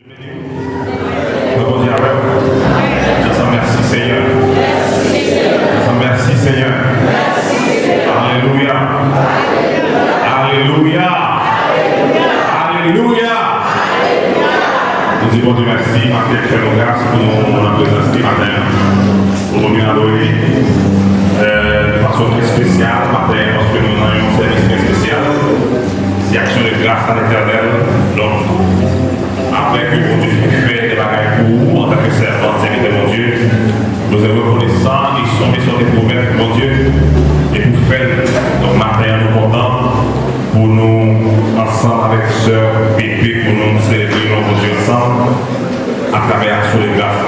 Merci Seigneur. Merci Seigneur. Alléluia. Alléluia. Alléluia. Nous disons Dieu merci, Martin, fait nos grâces pour nous présence ce matin. Pour nous bien adorer de façon très spéciale, Martin, parce que nous avons un service très spécial. C'est action de grâce à l'éternel. Donc, après que mon Dieu fait des bagages pour vous, en tant que servant, serviteur de mon Dieu, nous sommes reconnaissants et sommes sur des promesses de mon Dieu. Et pour faire, donc matin, nous contents pour nous, ensemble avec sœur Pépé, pour nous célébrer notre Dieu ensemble, à travers l'action de grâce.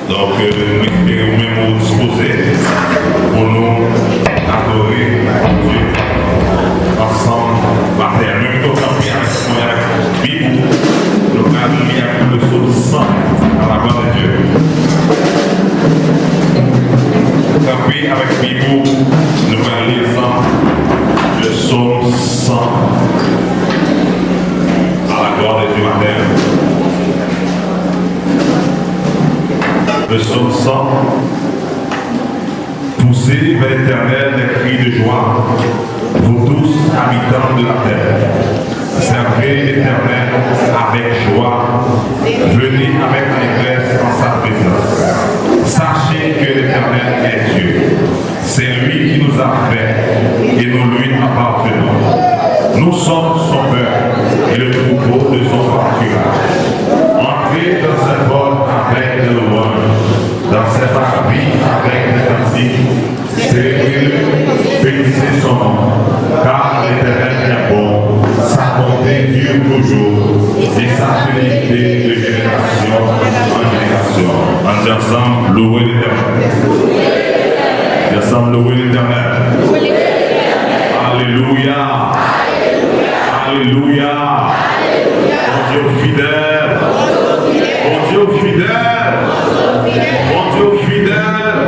Donc, nous espérons même vous disposer pour nous adorer Dieu ensemble, matin. Même temps, avec la Bible, nous allons lire le psaume 100 à la gloire de Dieu. Camper avec Bible, nous allons lire ensemble le psaume 100 à la gloire de Dieu matin. Le psaume 100. Poussez vers l'éternel des cris de joie, vous tous habitants de la terre. Servez l'éternel avec joie, venez avec allégresse en sa présence. Sachez que l'éternel est Dieu. C'est lui qui nous a fait et nous lui appartenons. Nous sommes son peuple et le troupeau de son pâturage. Entrez dans ses portes avec des louanges, dans ses parvis avec des cantiques. Célébrez-le, bénissez son nom, car l'éternel est bon, sa bonté dure toujours, et sa fidélité de génération en génération. On dit ensemble, louez l'éternel. On dit ensemble, louez l'éternel. Alléluia. Alléluia. Mon Dieu fidèle. Mon Dieu fidèle. Mon Dieu fidèle.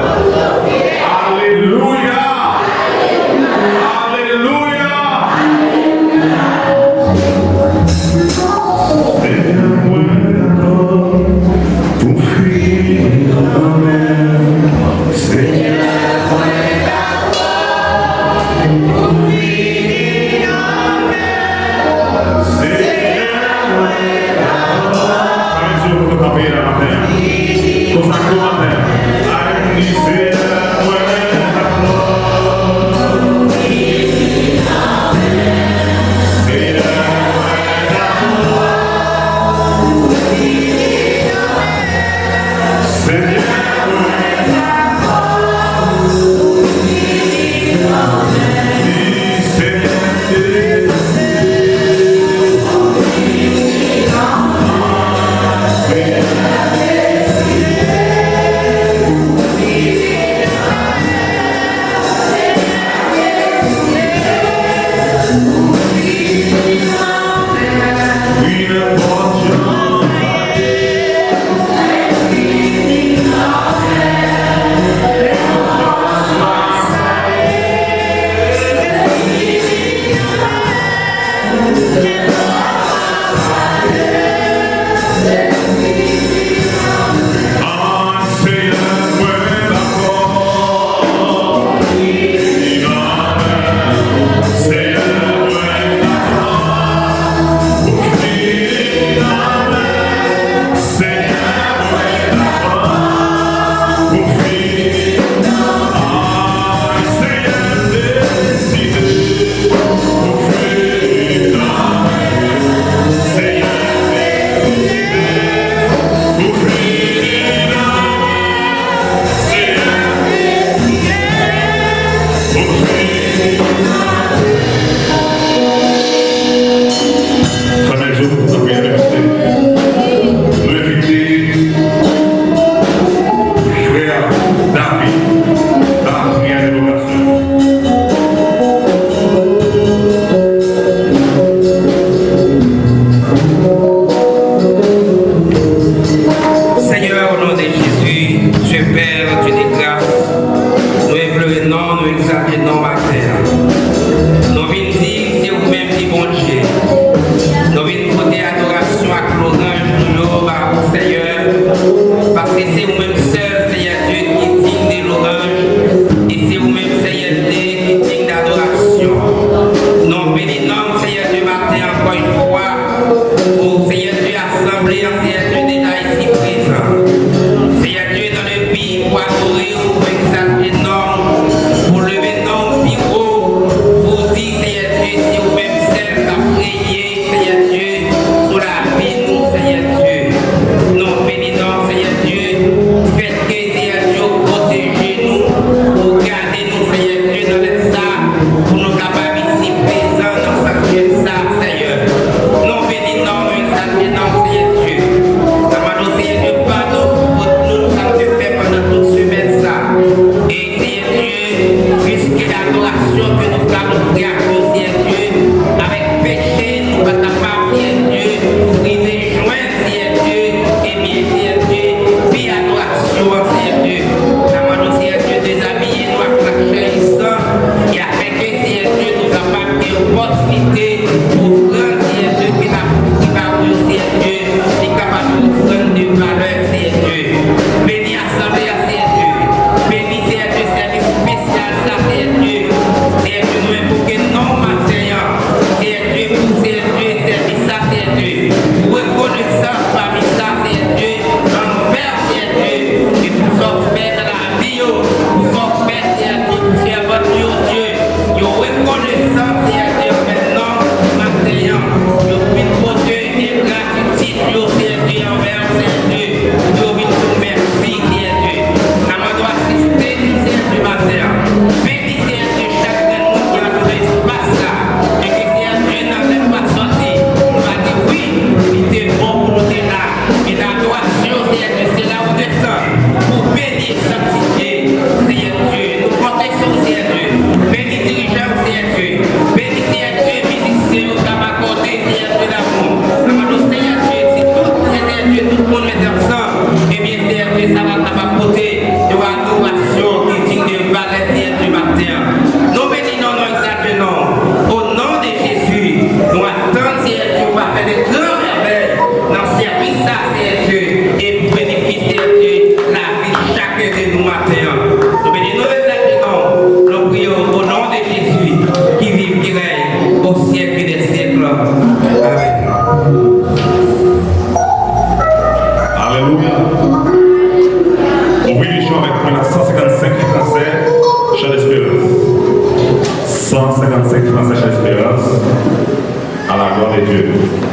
de Dieu.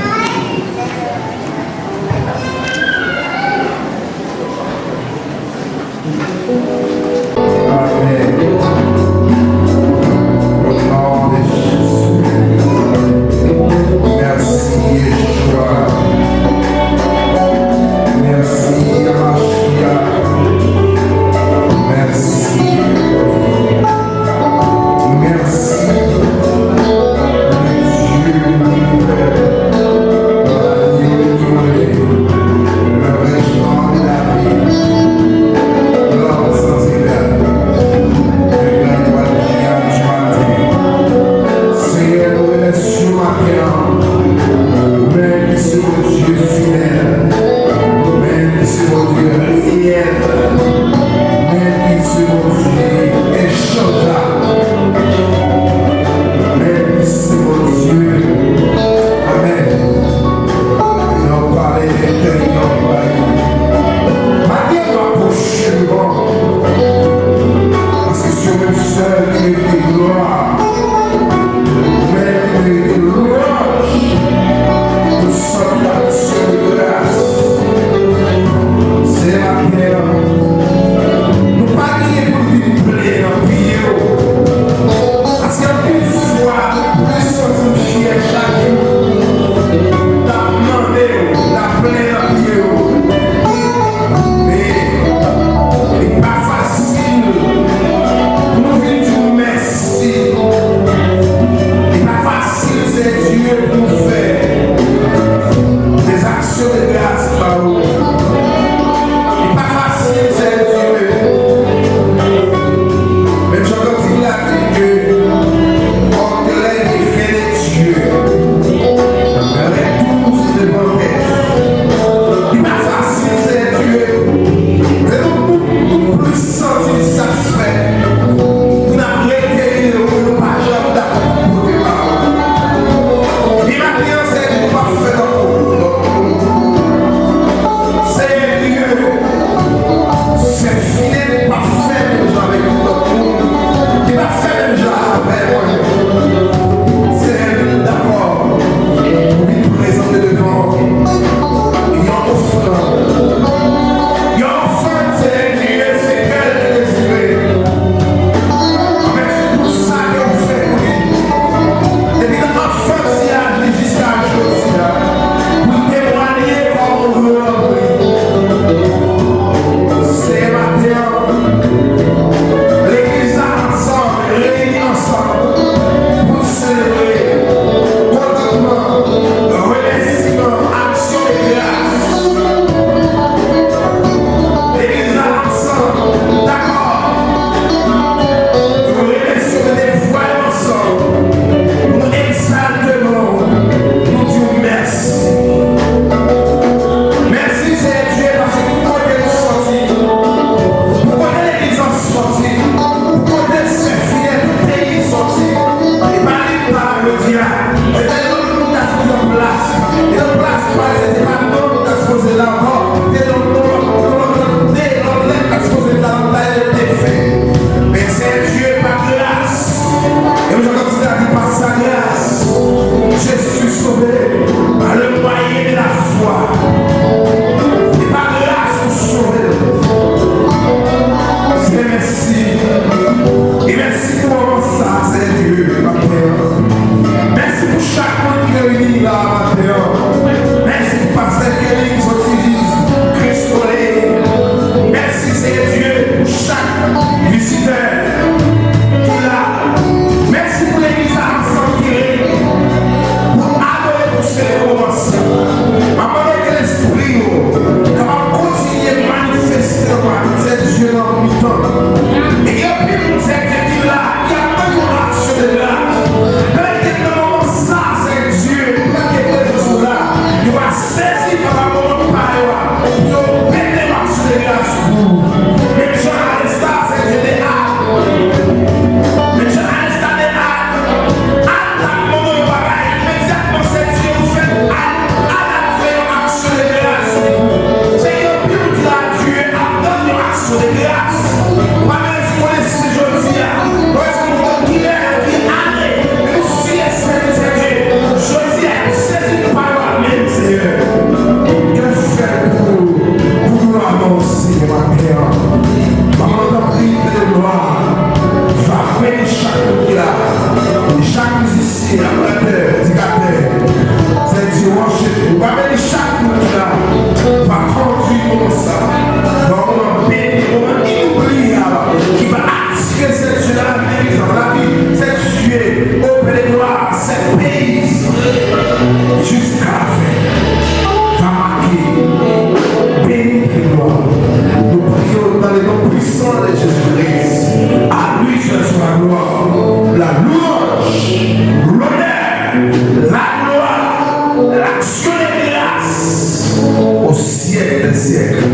gloire, la louange, l'honneur, la gloire, l'action des grâces au siècle des siècles.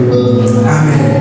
Amen.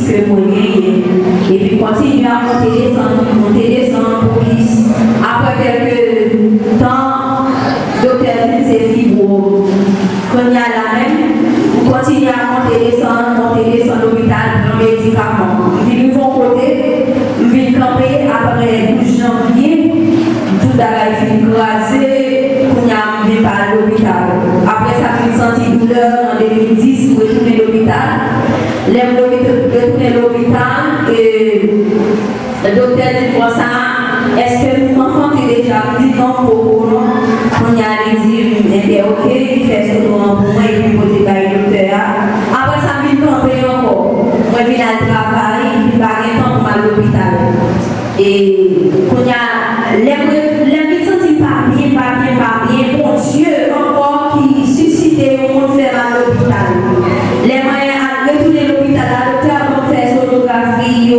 que moi et puis continuer à monter descendre pour qu'il après quelques temps docteur dit c'est fibro quand il y a la même on continue à monter descendre l'hôpital prendre médicaments puis nous vont côté nous venons camper après 12 janvier tout d'abord fin crasé qu'on a mis par l'hôpital après ça j'ai senti douleur en 2010 pour retourner à l'hôpital retourner à l'hôpital et le docteur dit pour ça est-ce que l'enfant est déjà dit non pour non on y a dit ok il fait ce pour moi et puis poser par le docteur après ça je viens camper encore moi je viens à travail je vais pas temps pour aller à l'hôpital et on y a les médecins pas bien bon Dieu encore qui suscitait au monde faire à l'hôpital les moyens à retourner à l'hôpital la docteur va faire sonographie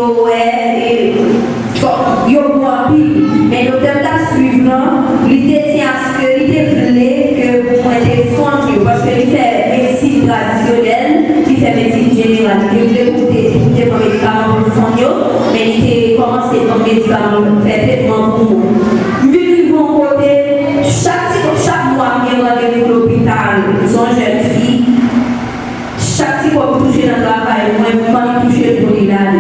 mais le docteur l'a suivi, il était à ce que il voulait que moi j'étais fondu parce qu'il fait médecine traditionnelle, il fait médecine générale. Il voulait écouter mon médicament pour le fondu, mais il était commencé comme médicament, fait traitement pour moi. Vu de mon côté, chaque mois, je viens à l'hôpital, son jeune fille, chaque fois que je touche dans le travail, moi je touche le polylar.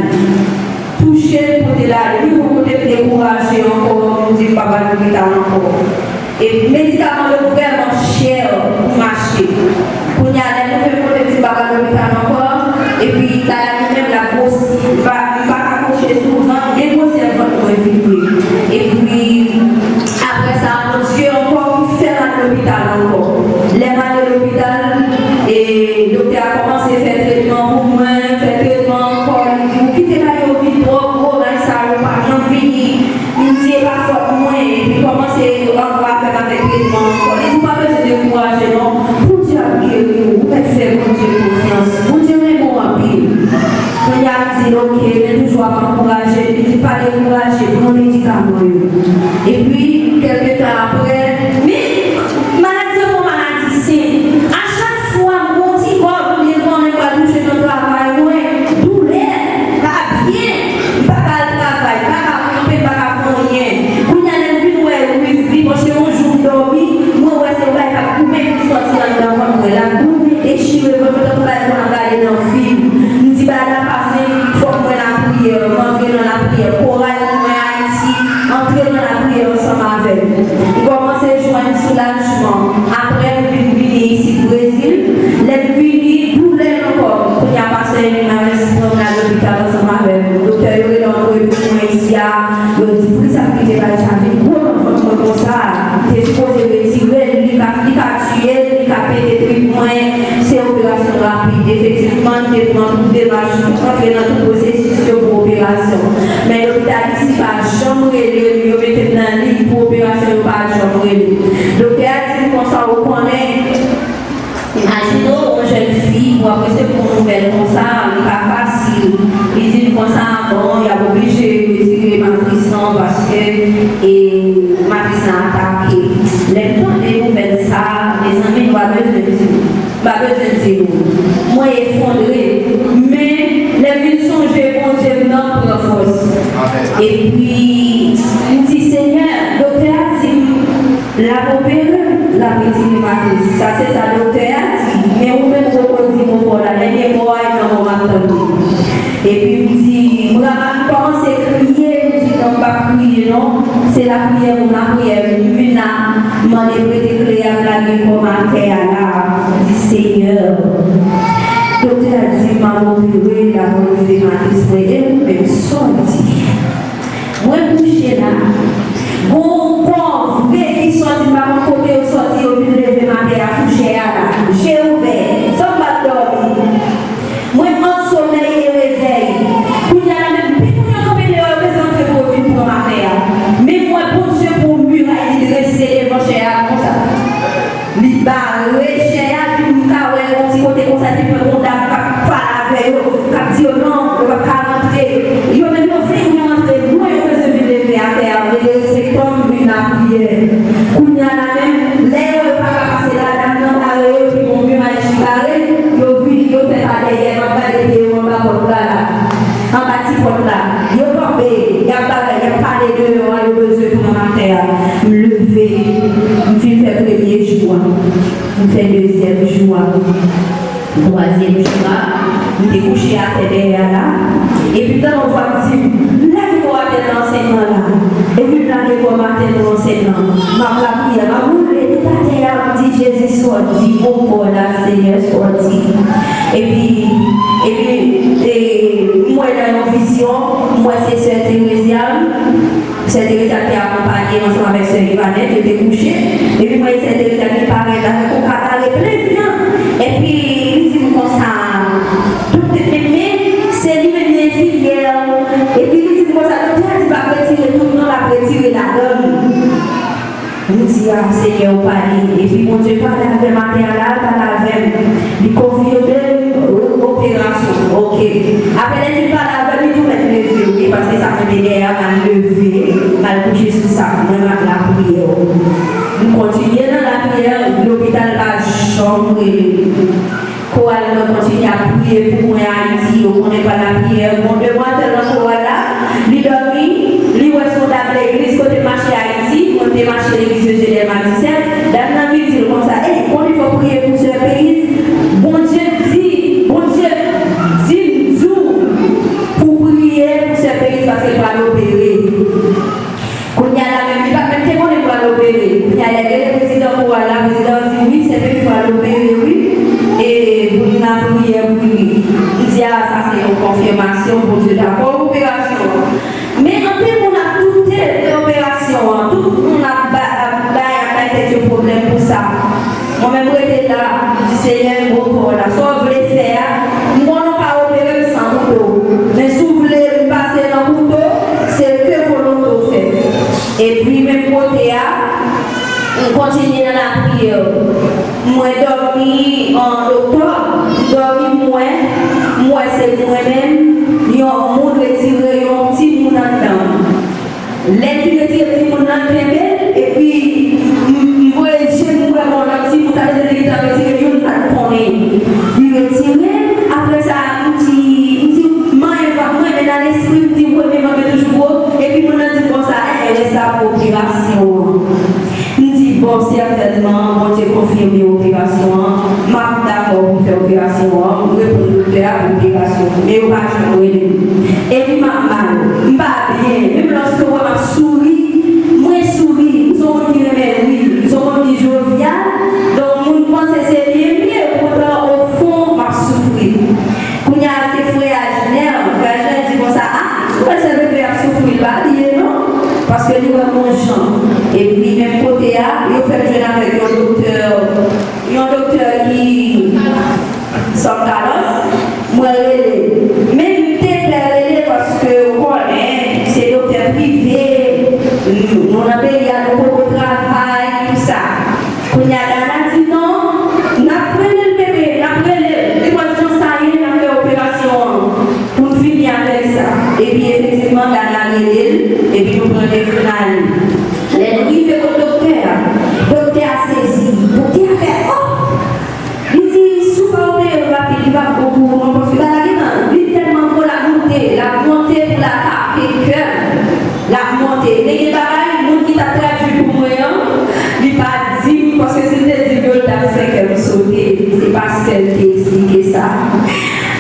Toucher pour de la vie, pour me décourager encore, nous dit papa de l'hôpital encore. Et les médicaments sont vraiment chers pour marcher. Pour y aller, nous faisons le petit papa de l'hôpital encore. Et puis, même la grosse, il va accrocher souvent, les grosses servantes vont éviter. Et puis, après ça, mon Dieu encore, il fait à l'hôpital encore. Les mains de l'hôpital, et le docteur a commencé à faire traitement pour moi, faire traitement encore. Il dit, vous quittez la vie. Il dit pas fort moins et puis commencer à faire avec les gens. Il dit pas besoin de décourager, non. Pour Dieu, vous pouvez faire pour Dieu confiance. Pour Dieu, mais bon, rapide. Quand il a dit, ok, mais toujours à m'encourager, il dit pas décourager pour nos médicaments. Et puis, quelques temps après, mais maladie pour maladie, c'est à chaque fois, mon petit corps, on n'est pas touché dans le travail, douleur, pas bien, pas le travail, pas parce que mon jour dormi, moi c'est vrai qu'à couper une sortie dans le la coupe déchirée, je vais aller dans le film. Nous disons, la passé, il faut que la prière, entrer dans la prière, pour aller ici, entrer dans la prière ensemble avec. Commencer à joindre soulagement. Après, nous venons ici au Brésil, les venus douleur encore. Pour y a passé une année pour aller à l'hôpital ensemble avec. Le docteur, il est dans le pour ici, il dit, pour ça, il est là, comme ça, c'est supposé retirer, il a tué, il a pété des points, c'est opération rapide. Effectivement, il est dans toute démarche, entrer dans tout processus de opération. Mais l'hôpital ici, pas chambre, il mettait dans le lit pour opération, pas chambre. L'hôpital dit qu'on s'en reconnaît. Imaginons une jeune fille, pour après c'est pour une nouvelle comme ça, il n'est pas facile. Il dit comme ça, bon, il a obligé de tirer matrice parce que matrice a attaqué. Les temps des nouvelles, ça, les amis doivent besoin de dire. Moi, effondré, mais les villes sont j'ai bon Dieu dans la force. Et puis, il dit Seigneur, docteur, la opéré, la petite matrice, ça c'est sa docteur, mais vous même reconnaissez mon corps, la dernière fois, il m'a entendu. Et puis il dit, vous avez commencé à crier, vous dites non, pas crier, non, c'est la prière, vous la prière, vous venez à demander pour être créé à la vie comme à terre, là, dit Seigneur. Docteur a dit, m'a opéré, la petite matrice, mais elle même sorti. Moi, couché là, bon, pauvre, qui sortit par mon côté, au sorti, au lieu de lever ma terre, à toucher à là, j'ai ouvert, sans pas dormir. Moi, mon sommeil et réveil. Pour y aller même, puis pour y aller, les représenter pour vivre pour ma terre. Mais moi, pour Dieu, pour muraille, il reste l'évangile comme ça. Il barre, cher, puis il m'a dit, on dit côté comme ça, il peut condamner, pas avec eux, il dit, non, on va pas rentrer. Il va même dire, frère, il va rentrer, moi, je veux lever à terre, mais c'est comme une prière. Pour y aller même, les en bas de porte là. Yo tombé, y a parlé de yo besoin pour matin, me lever, me faire premier jour, me faire deuxième jour, troisième jour, me découcher à terre derrière là. Et puis quand on voit dire, là je vois l'enseignement là. Et puis là je vois l'enseignement. Ma prière, ma boule, ta dit Jésus sorti, oh pour la Seigneur sorti. Et puis moi dans une vision, moi c'est Sœur Thérésiane. Sœur Thérésiane qui a accompagné ensemble avec Sœur Ivanette, je t'ai couché. Et puis moi c'est Sœur Thérésiane qui paraît là, avec un cadavre plein. Et puis il dit comme ça, tout est aimé, c'est lui-même filière. Et puis il dit comme ça, tout le monde va retirer, tout le monde va retirer la donne. Nous disons, Seigneur, parler. Et puis, mon Dieu, parle avec ma mère là, parle avec lui, confie l'opération. Ok. Après, il parle avec lui, tout mettre les yeux, parce que ça fait des guerres, mal lever, mal coucher sous ça, même avec la prière. Nous continuons dans la prière, l'hôpital va changer. Nous continuons à prier pour moi Haïti, on ne connaît pas la prière. Mon demoiselle, il dormi, il voit son table l'église, côté marché Haïti, on démarche l'église de Genève à 17. Dans la vie, il dit comme ça, hey, on il faut prier pour ce pays. Bon Dieu dit, pour prier pour ce pays parce qu'il va l'opérer. Quand il y a la même, il va même témoigner pour l'opérer. Il y a le président pour la présidence dit oui, c'est lui qui va l'opérer, oui. Et pour la prière pour lui. Il dit, ah, ça c'est une confirmation pour Dieu, d'accord, opération. Mais en fait, on a toutes les opérations, tout le monde a des problèmes pour ça. Moi-même, j'étais là, je dis, Seigneur, beaucoup là, soit vous voulez faire, moi, on n'a pas opéré sans couteau. Mais si vous voulez passer dans le couteau, c'est que vous l'avez fait. Et puis, même côté, on continue dans la prière. Moi, dormi en octobre, dormi moi c'est moi-même, il y a un monde retiré, il y a un petit monde dedans. Les filles retirent le petit monde dans le et puis, je vois chez nous, un petit monde dans le retiré, il y a un monde il retiré, après ça, un petit, moi, dans l'esprit, il dit, moi, je vais toujours, et puis, on a dit, bon, ça, elle est sa opération. Bon, certainement, mon Dieu confirme l'opération. Je suis d'accord pour faire l'opération. Je vais pour le faire l'opération. Mais je ne vais pas jouer. Et puis, je suis pas bien. Même lorsque je souris, moi je souris. Ils ont dit oui, ils ont dit jovial. Donc, je pense que c'est bien. Pourtant, au fond, je souffre. Quand il y a des frères à Genève, dit comme ça, ah, pourquoi ça veut dire souffrir là? Non? Parce que nous avons un champ. Et puis, même côté A, il fait jouer avec un docteur qui San Carlos. Moi, même peut-être parce que c'est docteur privé, on a payé beaucoup de travail, tout ça. Quand il y a la dit non, n'a pris le bébé, n'a pris les conditions sanguines, n'a fait opération pour finir avec ça. Et puis, effectivement, dans la et puis nous prenons des finales. Il fait au docteur a saisi, docteur a fait, oh, il dit, sous pas opérer rapide, il va beaucoup, on pense que il tellement pour la montée pour la taper cœur, la montée. Les bagailles, le monde qui t'a traduit pour moi, il pas dit, parce que c'était du gueule d'affaire qu'elle sautait, c'est parce qu'elle t'a expliqué ça.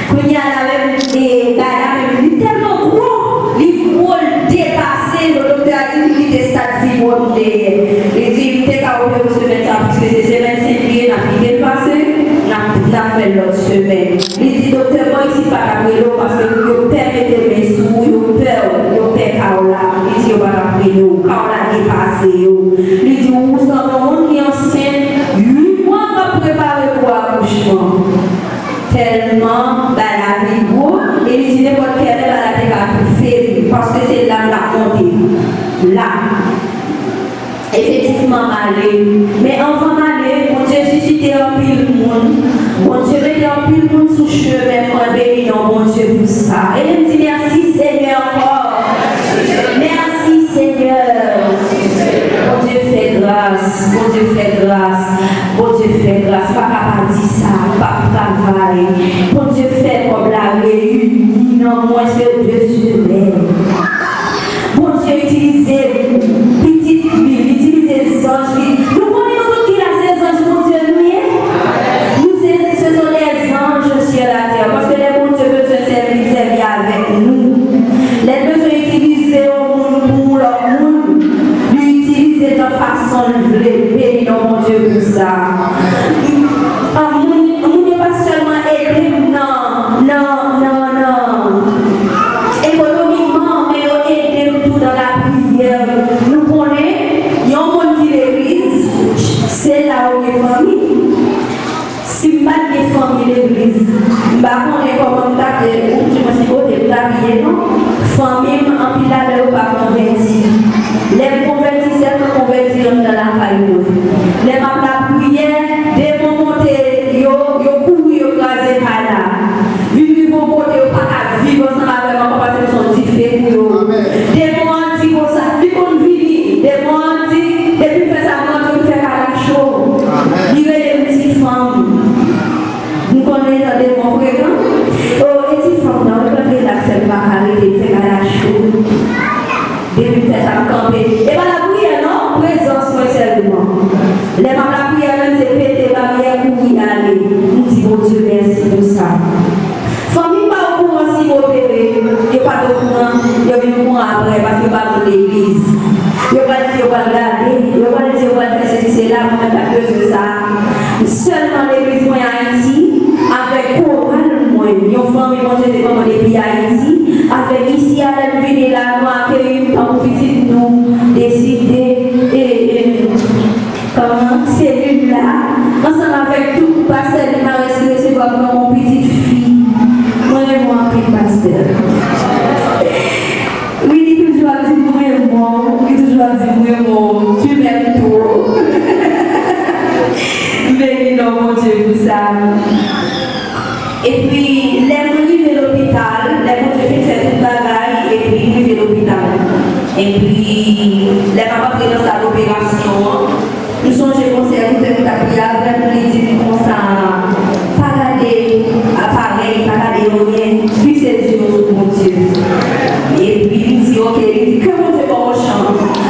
Quand il y a la même, il est tellement gros, il vole dépasser, le docteur a dit qu'il était statique, il dit, il était qu'à opérer ce médecin, parce que c'est 25 pieds, n'a pas dépassé, n'a fait l'autre semaine. Il dit, docteur, moi ici, pas qu'à l'eau, parce que le père était mes sous, le père Kaola, il dit, on va appeler l'eau, Kaola dépassé, il dit, vous êtes un monde qui est enceinte, 8 mois pour préparer pour l'accouchement. Tellement la vie et il dit n'importe quelle maladie va tout faire parce que c'est là la montée. Là. Effectivement, aller. Mais avant d'aller, mon Dieu suscité un pile de monde. Mon Dieu mettait un pile de monde sous chemin pour bénir mon Dieu pour ça. Et il me dit merci Seigneur encore. Merci Seigneur. Mon Dieu fait grâce. Mon Dieu fait grâce. Mon Dieu fait grâce. Pas capable de dire ça. Pas travail. Mon Dieu fait comme la réunie. Non, moins que dessus d'elle. Bon Dieu utilisait petite Bible, utilisait les anges. Nous connaissons qui a ces anges, mon Dieu, nous, ce sont des anges sur la terre. Parce que les bons Dieu veulent servir avec nous. Les besoins utilisés au monde pour leur monde, l'utiliser de façon de bénir mon Dieu pour ça. Nous n'est pas seulement aider, non. Économiquement, mais aider tout dans la prière. Nous connaissons, il y a un monde qui l'église, c'est là où les familles. Si je ne pas des familles l'église, je ne sais pas comment taper, ou je me suis dit, taper, non? Famille, en pile là, ne pas convertir. Les convertis, c'est que convertir dans la famille. Les mamans la prière, des moments yo couru, yo crasé par là. Vivre vos côtés, yo pas vivre ensemble avec moi parce qu'ils sont différents. Des moments dit comme ça, ils vont vivre. Des moments dit, depuis faire ça, quand on fait à la chaud. Il y a des petites femmes. Nous connaissons des bons frères. Oh, les petites femmes, on peut relaxer, pas arrêter de faire à la chaud. Depuis faire ça, camper. Et pas la prière, non? Présence, moi seulement. Les mamans la prière, même c'est péter la prière pour y aller. Nous disons, bon Dieu, merci pour ça. Famille pas au courant si vous opérez, il n'y a pas de courant, il y a un courant après parce que pas de l'église. Il n'y a pas de Dieu, pas de regarder, il n'y a pas de Dieu, pas de faire ceci, c'est là, moi, je besoin de ça. Seulement l'église, moi, Haïti, avec chorale, moi, il y a une famille, moi, je demande des pays Haïti, avec ici, à la venir là, nous accueillir, comme visite, nous, décider, et comment, cellule-là, ensemble avec tout, pasteur, il m'a resté comme mon petite fille. Moi, petit pasteur. Oui, il est toujours dit moi, il est toujours dit moi, tu m'aimes trop. Mais non, mon Dieu, pour ça. Et puis, les arrivés à l'hôpital, les mon Dieu fait toute bagaille, et puis arrivés à l'hôpital. Et puis, les papas pris dans sa opération. Nous sommes chez le conseil de la prière, nous disons comme ça, pas garder appareil, pas garder rien, fixer les yeux sur mon Dieu. Et puis il dit, ok, il dit, que mon Dieu pour mon chant.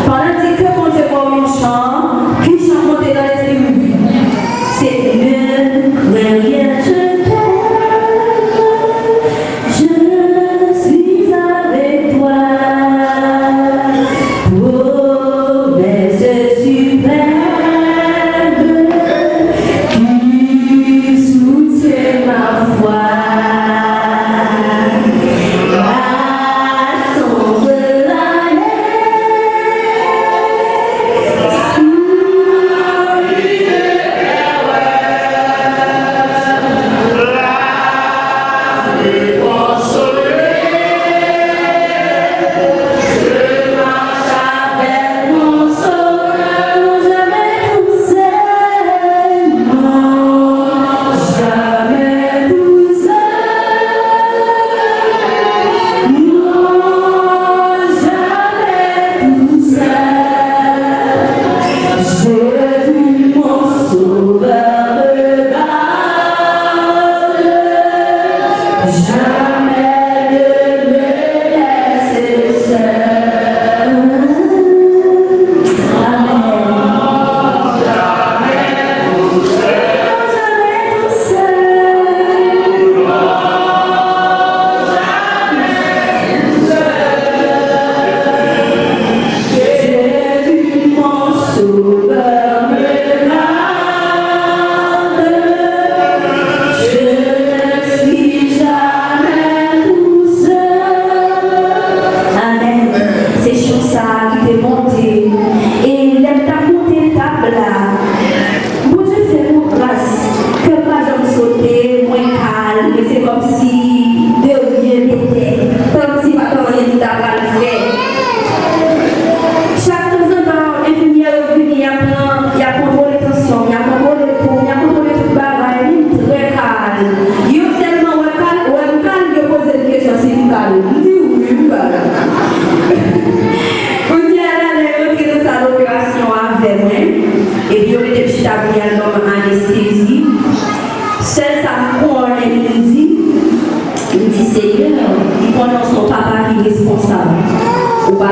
Pendant qu'il dit, que mon Dieu pour mon chant, qui chante monter dans l'esprit, c'est ne rien je t'aime, je suis avec toi, promesse suprême.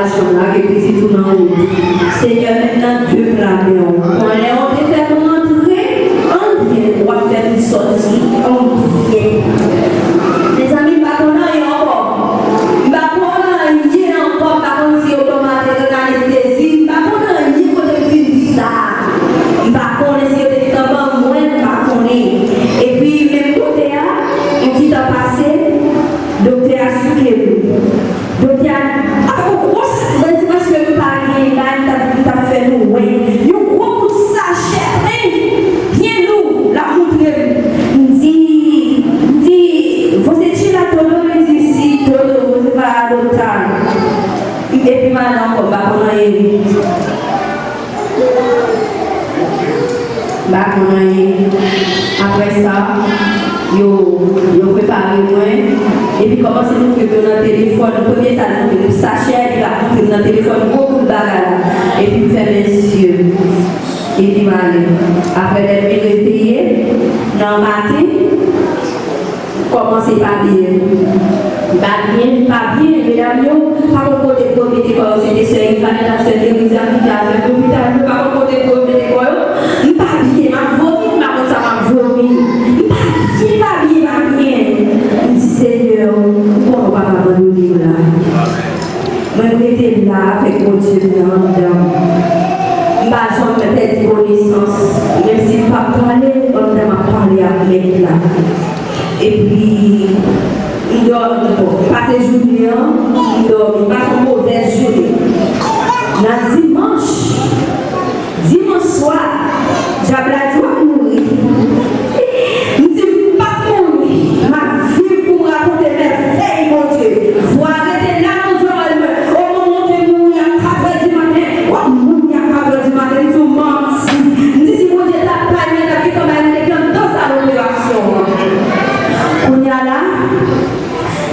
chambre là, qui est tout dans le Seigneur, maintenant, Dieu blâme. On est en train de faire entrer, on va faire une sortie, on vient. Les amis, pas qu'on a encore. Pas qu'on a encore, pas qu'on si automatique d'anesthésie, pas qu'on a ni pour te faire ça. Pas qu'on est si on est dans moins, pas qu'on est. Et puis, même côté, un petit temps passé, docteur a souqué. Docteur a grosse, parce que le pari, là, il t'a fait nous, oui. Il y a un gros coup de sachet, bien nous, la montre, dit, vous étiez là, tout le monde ici, tout le monde, vous êtes pas à l'hôpital. Et puis maintenant, on va prendre après ça, yo préparé moi et puis commencé à nous dans le téléphone. Le premier ça nous sachet, il a dans le téléphone beaucoup de bagages et puis faire les yeux. Et puis m'aller. Après les réveiller dans le matin, commencer par bien. Pas bien, mesdames, pas au côté de comité quand c'était sœur, il fallait acheter des réserves qui avaient l'hôpital, pas au côté de comité quand pas bien, ma vomi, ma vomi. Pas bien. Seigneur, pourquoi on va pas abandonner là? Moi, j'étais là avec mon Dieu dedans. Je vais faire des connaissances, même si je ne pas parler, on m'a parlé avec là. Et puis, il dort, passer journée, il dort, il passe une mauvaise journée. Dans dimanche soir, j'ai appelé à mourir. Je ne dis pas mourir, ma vie pour raconter mes faits, mon Dieu. Vous arrêtez là, mon Dieu, au moment de mourir à 4h du matin, mourir à 4h du matin, tout le monde. Je dis si mon Dieu t'a taillé, il a pris comme elle est dans sa opération. On y a là,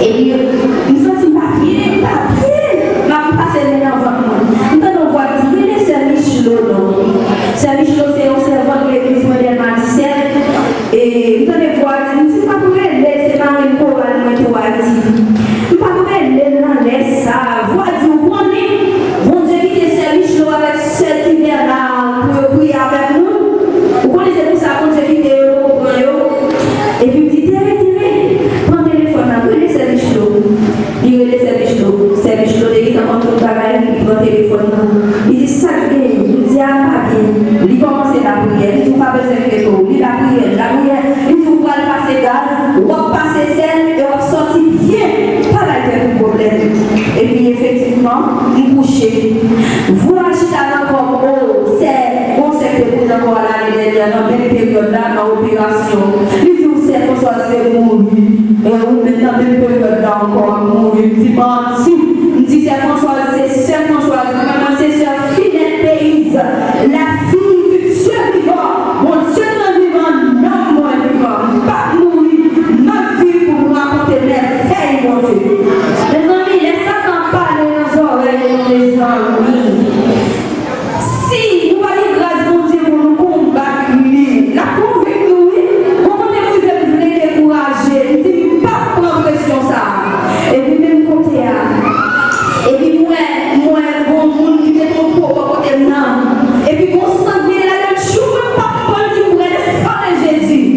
et puis, nous sommes papier, ma passe les enfants. Nous allons voir, les services non. Service c'est un servant de l'église moderne Matissette. Et nous allons voir, nous ne sommes pas pour elle, c'est pas une chorale, moi, tout a dit. Nous ne sommes pas pour elle, non, laisse ça. Voir, vous connaissez, bon Dieu qui est service avec cet hiver-là, pour prier avec nous. Vous connaissez tout ça, bon Dieu qui est au et puis, petit prends le téléphone, après les services chauds. Il y a les services chauds. Service chaud, il est en train de travailler, il prend le téléphone. Il dit ça, il dit ah, pas bien. Il commence la prière, il dit pas besoin de tout. Il la prière. Il dit vous pouvez passer gaz, vous pouvez passer sel et vous sortir bien. Pas là, il y a un problème. Et puis, effectivement, il couche. Vous achetez encore, c'est bon, c'est que vous encore l'année dernière, dans une période là, dans l'opération. François c'est mourir et on met dans une période là encore à mourir dimanche dit c'est François c'est maman c'est sœur fidèle pays la fille du Dieu vivant mon Dieu vivant non moi vivant pas mourir ma vie pour vous raconter mes faits mon Dieu les amis laissez ça t'en parler dans nos oreilles les amis si nous voyons grâce mon Dieu pour nous combattre la convaincre je ne dis pas prendre pression ça. Et puis même côté et puis moi bon monde qui fait mon propre côté non. Et puis on sent bien la chose pas prendre du pour le sang de Jésus.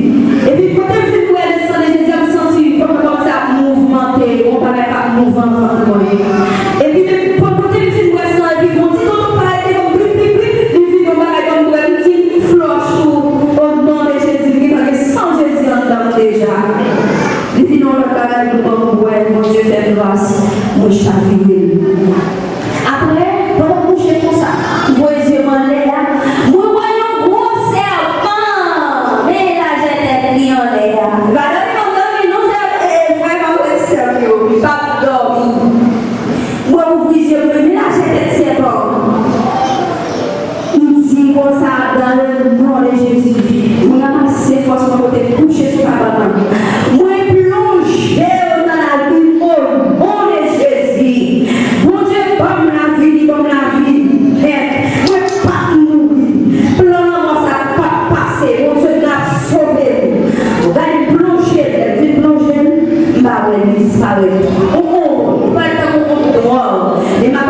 Et puis quand on fait pour le sang de Jésus, on sent comme ça mouvementé, on parle pas mouvement. Et puis même quand on fait pour le sang et puis on dit on parle comme plus on parle comme un petit floche au nom de Jésus parce que sans Jésus on dort déjà. Sinon, le travail de mon Dieu fait grâce, mon chaviré. Après, pendant que je fais ça, vous voyez, moi, voyons un gros serpent. Mais là, j'étais pris en l'air. Non, c'est vraiment sérieux. Pas dormir. Moi, vous voyez, mais là, j'étais serpent. Il dit comme ça dans le nom de Jésus. On a passé force pour te coucher sur la banane. Disparaître. On va être au monde de moi. Mais ma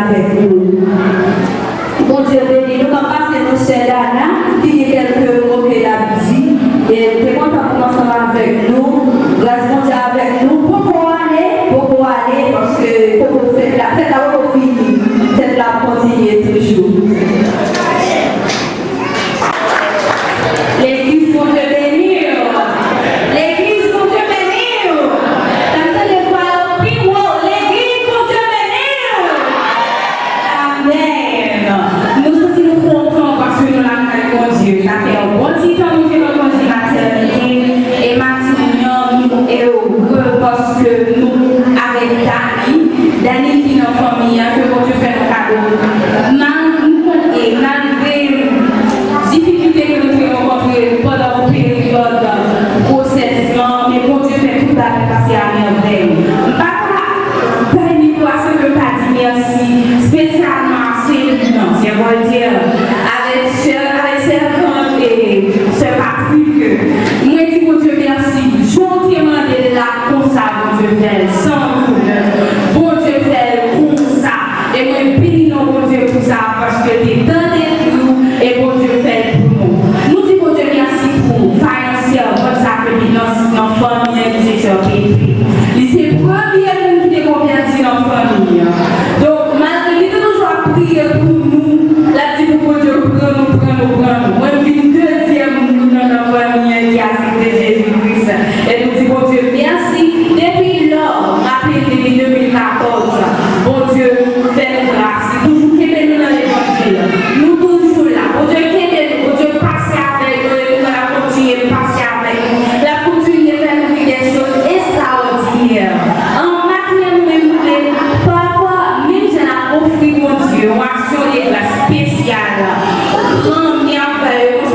avec nous. Bon Dieu béni, nous allons passer nos sœurs Dana, qui est quelques mots qu'elle a dit. Et tu es content pour commencer avec nous. Grâce à Dieu avec nous. Pourquoi aller, parce que pour faire la fête, on finit. Cette là continue toujours. L'église pour te bénir. L'église pour te bénir. T'entends les paroles plus haut. L'église pour te bénir. Amen. Nous sommes nous contents parce que nous l'avons fait mon Dieu. Ça fait un bon petit temps que nous avons fait la terminer. Et maintenant, nous sommes heureux parce que nous, avec Dani qui est notre famille, que mon Dieu fait nos cadeaux. Malgré difficulté que nous avons rencontrées pendant la période procession, mais mon Dieu fait tout à passer à merveille. Pas niveau à ce que pas dit merci, spécialement à Céline, je vais dire, avec servante et sœur Patrick. Moi, je dis mon Dieu merci, gentiment de là comme ça, mon Dieu fait, sans doute. Bon Dieu fait comme ça. Et moi, bénis mon Dieu pour ça, parce que tu es dans des nous et bon Dieu fait pour nous. Nous disons, bon Dieu, merci pour financier, comme ça que dans famille qui est sur pays. C'est le premier qui est converti dans la famille. Donc, malgré que nous avons prié pour nous, la dit pour Dieu, prends-nous. Moi, je suis deuxième dans la famille qui a accepté Jésus-Christ. Et nous disons, bon Dieu, merci. Depuis lors, depuis 2014, bon Dieu, fais-nous grâce. Toujours qu'il nous dans l'évangile. Nous toujours là. Bon Dieu, bon Dieu, passez avec nous. Nous allons continuer de passer avec nous. La continuer de faire nous des choses extraordinaires. En matière même, parfois, même si on a offert mon Dieu, une action spéciale. Grand merveille. Nous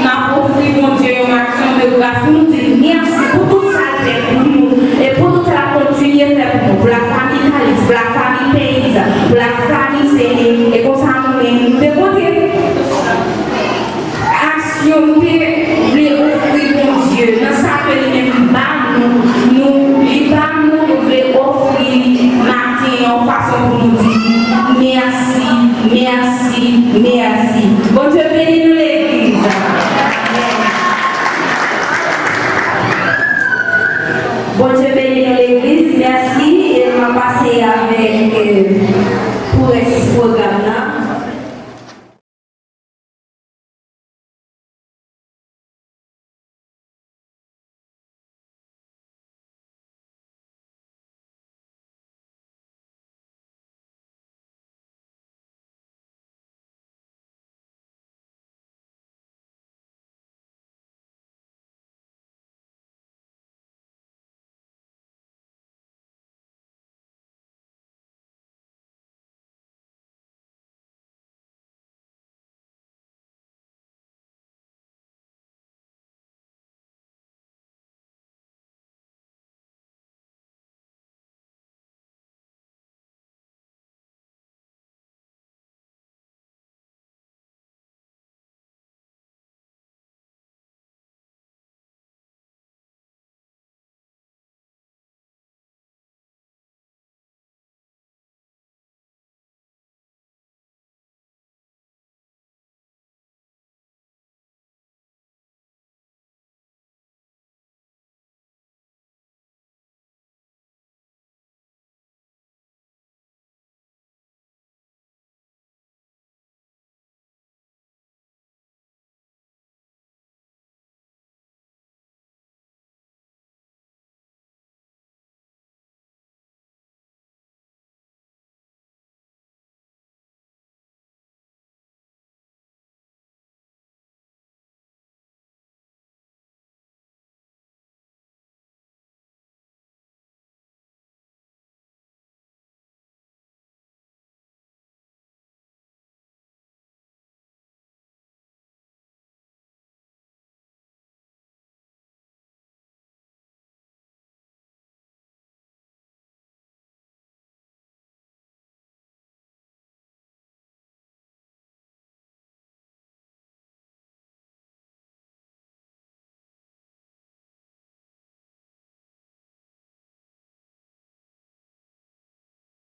avons offert mon Dieu une action de grâce. Nous disons merci pour tout ça fait pour nous. Et pour tout ça, continuer de faire pour nous. Pour la famille Calice, pour la famille Pays, pour la famille Séné. Et pour ça, nous devons action nous voulons offrir mon Dieu. Dans ça que nous voulons offrir matin en façon pour nous dire merci. Bon Dieu bénis nous l'église. Bon Dieu bénis nous l'église. Merci. Et on va passer avec pour ce programme.